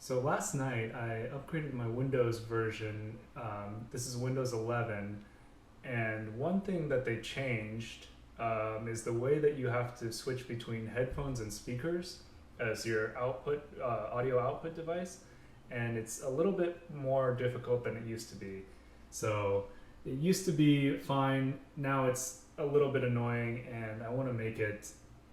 So last night I upgraded my Windows version. This is Windows 11, and one thing that they changed is the way that you have to switch between headphones and speakers as your output audio output device, and it's a little bit more difficult than it used to be. So it used to be fine. Now it's a little bit annoying, and I want to make it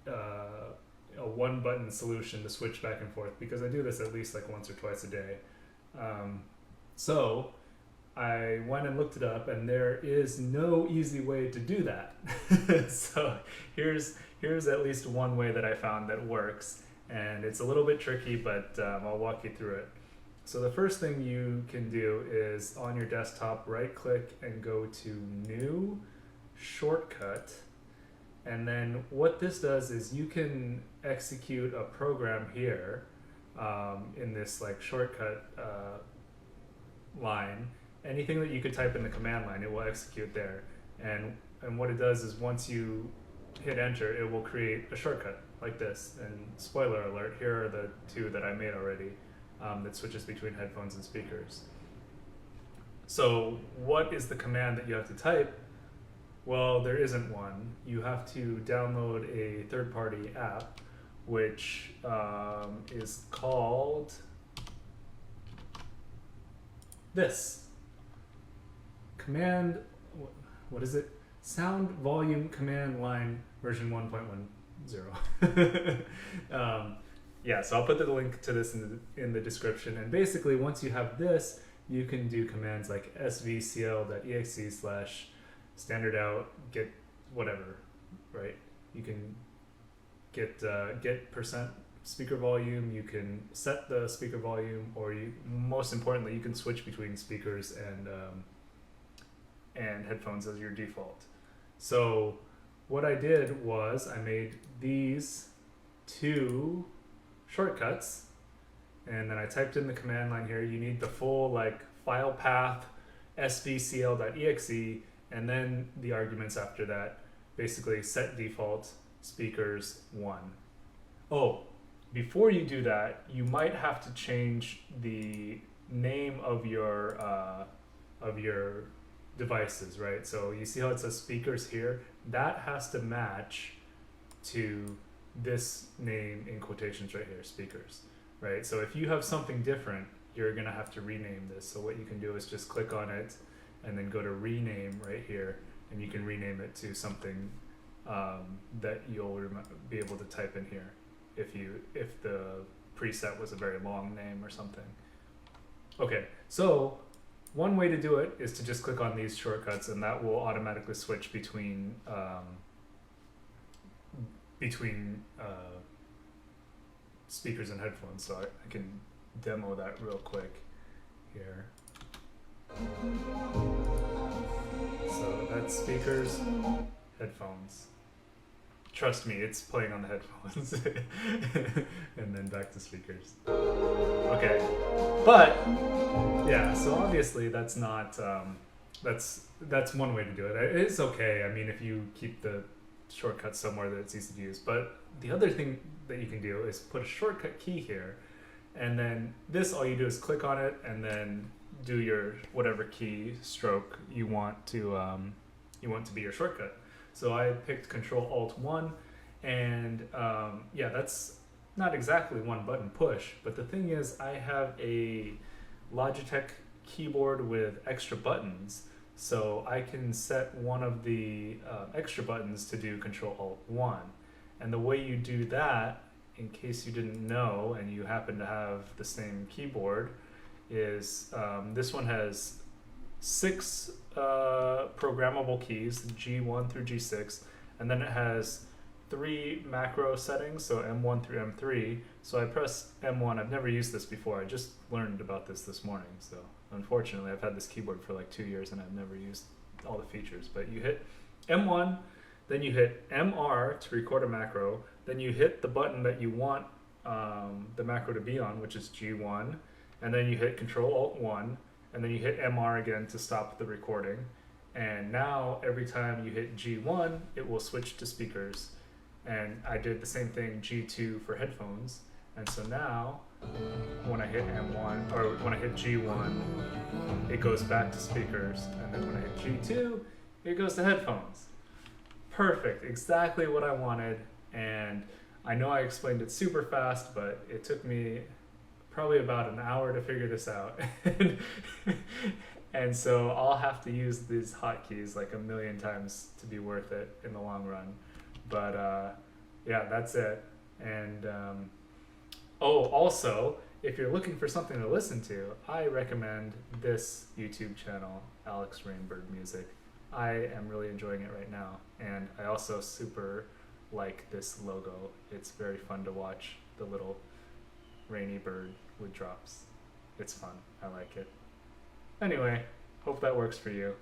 a one button solution to switch back and forth because I do this at least like once or twice a day. So I went and looked it up, and there is no easy way to do that. So here's at least one way that I found that works, and it's a little bit tricky, but I'll walk you through it. So the first thing you can do is on your desktop, right click and go to New Shortcut. And then what this does is you can execute a program here in this like shortcut line. Anything that you could type in the command line, it will execute there. And what it does is once you hit enter, it will create a shortcut like this. And spoiler alert, here are the two that I made already that switches between headphones and speakers. So what is the command that you have to type? Well, there isn't one. You have to download a third-party app, which is called this. Command, what is it? Sound Volume Command Line version 1.10. Yeah, so I'll put the link to this in the description. And basically, once you have this, you can do commands like svcl.exe / Stdout, get whatever, right? You can get percent speaker volume, you can set the speaker volume, or most importantly, you can switch between speakers and headphones as your default. So what I did was I made these two shortcuts, and then I typed in the command line here. You need the full like file path svcl.exe, and then the arguments after that, basically SetDefault speakers 1. Oh, before you do that, you might have to change the name of your devices, right? So you see how it says speakers here? That has to match to this name in quotations right here, speakers, right? So if you have something different, you're gonna have to rename this. So what you can do is just click on it and then go to rename right here, and you can rename it to something that you'll be able to type in here if the preset was a very long name or something. Okay, so one way to do it is to just click on these shortcuts, and that will automatically switch between speakers and headphones. So I can demo that real quick here. So that's speakers, headphones. Trust me, it's playing on the headphones. And then back to speakers. Okay, but yeah, so obviously that's not, that's one way to do it. It's okay, I mean, if you keep the shortcut somewhere that it's easy to use. But the other thing that you can do is put a shortcut key here, and then this, all you do is click on it and then do your whatever key stroke you want to be your shortcut. So I picked Control-Alt-1, and yeah, that's not exactly one button push, but the thing is I have a Logitech keyboard with extra buttons, so I can set one of the extra buttons to do Control-Alt-1. And the way you do that, in case you didn't know and you happen to have the same keyboard, is this one has 6 programmable keys, G1 through G6, and then it has 3 macro settings, so M1 through M3. So I press M1. I've never used this before. I just learned about this morning. So unfortunately, I've had this keyboard for like 2 years and I've never used all the features. But you hit M1, then you hit MR to record a macro, then you hit the button that you want the macro to be on, which is G1, and then you hit Control-Alt-1, and then you hit MR again to stop the recording. And now every time you hit G1, it will switch to speakers. And I did the same thing, G2 for headphones. And so now when I hit M1, or when I hit G1, it goes back to speakers, and then when I hit G2, it goes to headphones. Perfect, exactly what I wanted, and I know I explained it super fast, but it took me probably about an hour to figure this out. And so I'll have to use these hotkeys like a million times to be worth it in the long run. But yeah, that's it. And oh, also, if you're looking for something to listen to, I recommend this YouTube channel, Alex Rainbird Music. I am really enjoying it right now, and I also super like this logo. It's very fun to watch the little rainy bird with drops. It's fun. I like it. Anyway, hope that works for you.